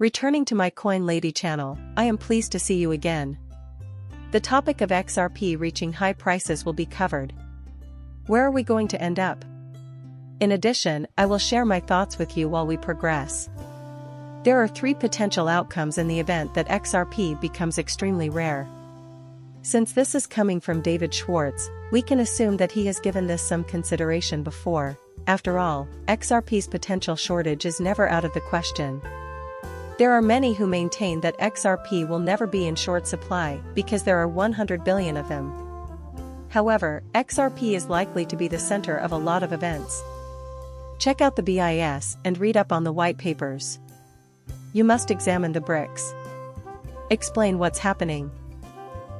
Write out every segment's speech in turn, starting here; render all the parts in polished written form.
Returning to my Coin Lady channel, I am pleased to see you again. The topic of XRP reaching high prices will be covered. Where are we going to end up? In addition, I will share my thoughts with you while we progress. There are 3 potential outcomes in the event that XRP becomes extremely rare. Since this is coming from David Schwartz, we can assume that he has given this some consideration before. After all, XRP's potential shortage is never out of the question. There are many who maintain that XRP will never be in short supply because there are 100 billion of them. However, XRP is likely to be the center of a lot of events. Check out the BIS and read up on the white papers. You must examine the bricks. Explain what's happening.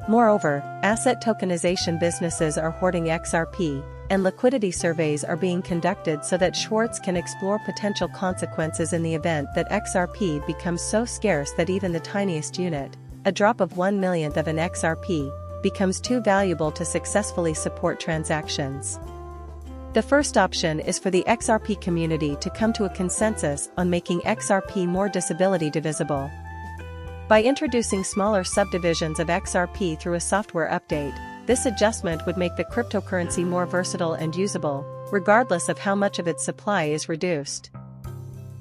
Moreover, asset tokenization businesses are hoarding XRP, and liquidity surveys are being conducted so that Schwartz can explore potential consequences in the event that XRP becomes so scarce that even the tiniest unit, a drop of 1/1,000,000th of an XRP, becomes too valuable to successfully support transactions. The first option is for the XRP community to come to a consensus on making XRP more disability divisible. By introducing smaller subdivisions of XRP through a software update, this adjustment would make the cryptocurrency more versatile and usable, regardless of how much of its supply is reduced.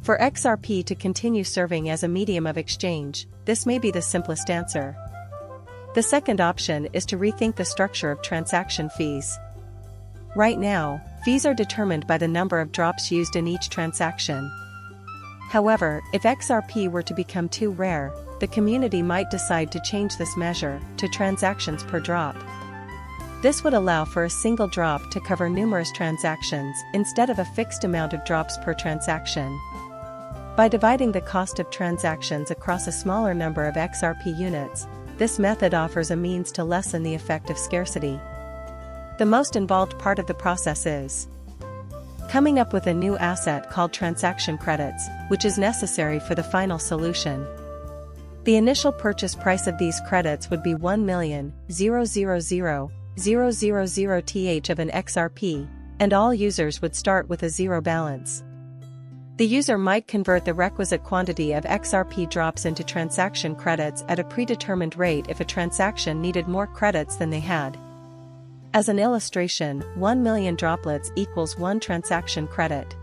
For XRP to continue serving as a medium of exchange, this may be the simplest answer. The second option is to rethink the structure of transaction fees. Right now, fees are determined by the number of drops used in each transaction. However, if XRP were to become too rare, the community might decide to change this measure to transactions per drop. This would allow for a single drop to cover numerous transactions instead of a fixed amount of drops per transaction. By dividing the cost of transactions across a smaller number of XRP units, this method offers a means to lessen the effect of scarcity. The most involved part of the process is coming up with a new asset called transaction credits, which is necessary for the final solution. The initial purchase price of these credits would be 1,000,000,000,000 of an XRP, and all users would start with a zero balance. The user might convert the requisite quantity of XRP drops into transaction credits at a predetermined rate if a transaction needed more credits than they had. As an illustration, 1,000,000 droplets equals 1 transaction credit.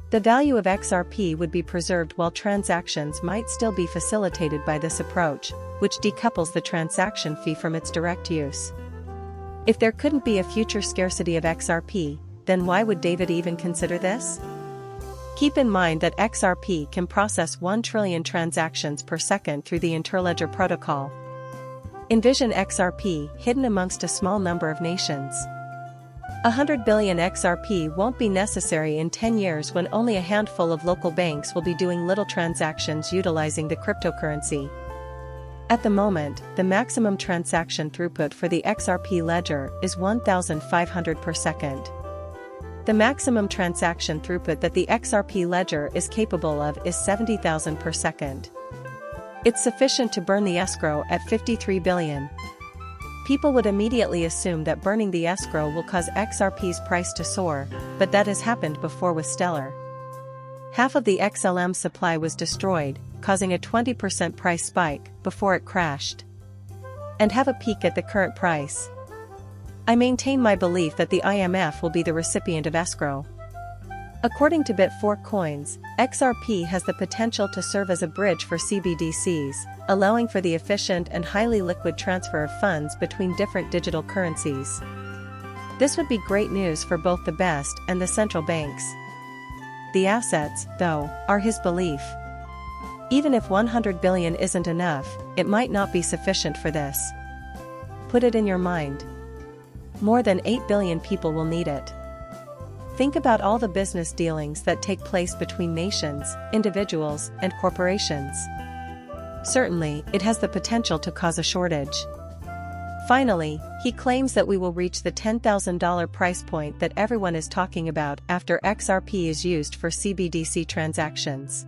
The value of XRP would be preserved while transactions might still be facilitated by this approach, which decouples the transaction fee from its direct use. If there couldn't be a future scarcity of XRP, then why would David even consider this? Keep in mind that XRP can process 1 trillion transactions per second through the Interledger protocol. Envision XRP hidden amongst a small number of nations. 100 billion XRP won't be necessary in 10 years when only a handful of local banks will be doing little transactions utilizing the cryptocurrency. At the moment, the maximum transaction throughput for the XRP ledger is 1,500 per second. The maximum transaction throughput that the XRP ledger is capable of is 70,000 per second. It's sufficient to burn the escrow at 53 billion. People would immediately assume that burning the escrow will cause XRP's price to soar, but that has happened before with Stellar. Half of the XLM supply was destroyed, causing a 20% price spike before it crashed. And have a peek at the current price. I maintain my belief that the IMF will be the recipient of escrow. According to Bit4 Coins, XRP has the potential to serve as a bridge for CBDCs, allowing for the efficient and highly liquid transfer of funds between different digital currencies. This would be great news for both the best and the central banks. The assets, though, are his belief. Even if 100 billion isn't enough, it might not be sufficient for this. Put it in your mind. More than 8 billion people will need it. Think about all the business dealings that take place between nations, individuals, and corporations. Certainly, it has the potential to cause a shortage. Finally, he claims that we will reach the $10,000 price point that everyone is talking about after XRP is used for CBDC transactions.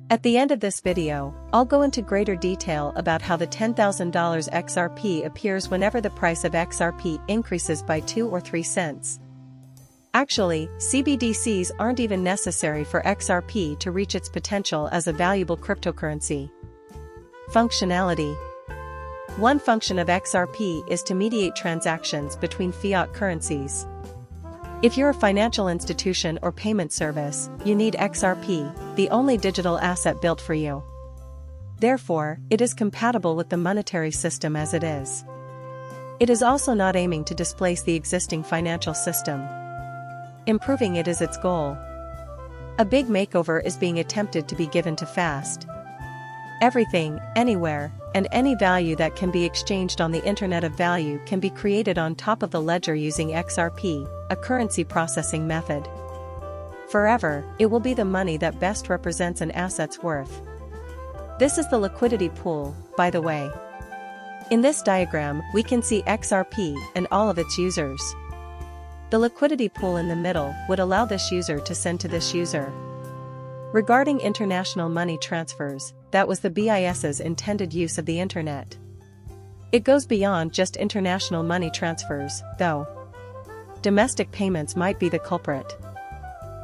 At the end of this video, I'll go into greater detail about how the $10,000 XRP appears whenever the price of XRP increases by 2 or 3 cents. Actually, CBDCs aren't even necessary for XRP to reach its potential as a valuable cryptocurrency. Functionality. One function of XRP is to mediate transactions between fiat currencies. If you're a financial institution or payment service, you need XRP, the only digital asset built for you. Therefore, it is compatible with the monetary system as it is. It is also not aiming to displace the existing financial system. Improving it is its goal. A big makeover is being attempted to be given to fast. Everything, anywhere, and any value that can be exchanged on the Internet of Value can be created on top of the ledger using XRP, a currency processing method. Forever, it will be the money that best represents an asset's worth. This is the liquidity pool, by the way. In this diagram, we can see XRP and all of its users. The liquidity pool in the middle would allow this user to send to this user. Regarding international money transfers, that was the BIS's intended use of the Internet. It goes beyond just international money transfers, though. Domestic payments might be the culprit.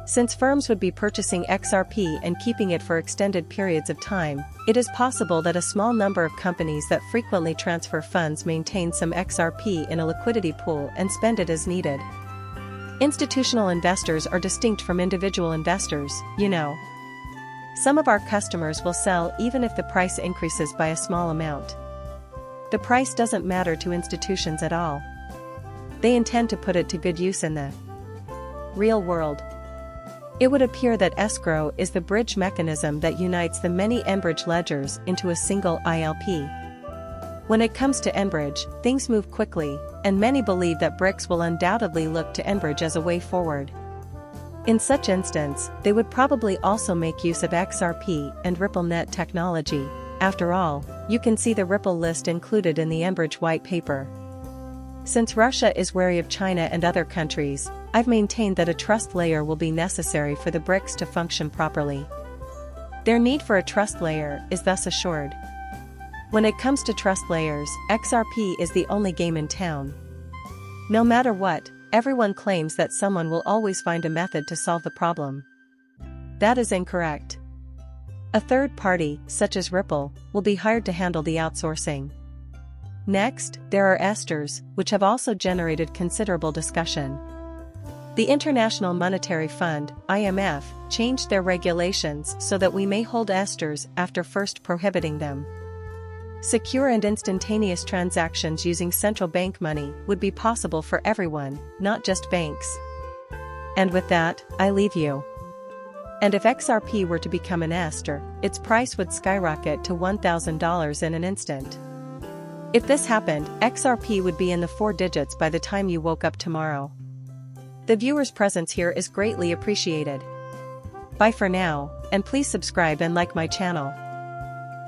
Since firms would be purchasing XRP and keeping it for extended periods of time, it is possible that a small number of companies that frequently transfer funds maintain some XRP in a liquidity pool and spend it as needed. Institutional investors are distinct from individual investors, you know. Some of our customers will sell even if the price increases by a small amount. The price doesn't matter to institutions at all. They intend to put it to good use in the real world. It would appear that escrow is the bridge mechanism that unites the many Enbridge ledgers into a single ILP. When it comes to Enbridge, things move quickly, and many believe that BRICS will undoubtedly look to Enbridge as a way forward. In such instance, they would probably also make use of XRP and RippleNet technology. After all, you can see the Ripple list included in the Enbridge white paper. Since Russia is wary of China and other countries, I've maintained that a trust layer will be necessary for the BRICS to function properly. Their need for a trust layer is thus assured. When it comes to trust layers, XRP is the only game in town. No matter what, everyone claims that someone will always find a method to solve the problem. That is incorrect. A third party, such as Ripple, will be hired to handle the outsourcing. Next, there are esters, which have also generated considerable discussion. The International Monetary Fund, IMF, changed their regulations so that we may hold esters after first prohibiting them. Secure and instantaneous transactions using central bank money would be possible for everyone, not just banks. And with that, I leave you. And if XRP were to become an ester, its price would skyrocket to $1,000 in an instant. If this happened, XRP would be in the 4 digits by the time you woke up tomorrow. The viewer's presence here is greatly appreciated. Bye for now, and please subscribe and like my channel.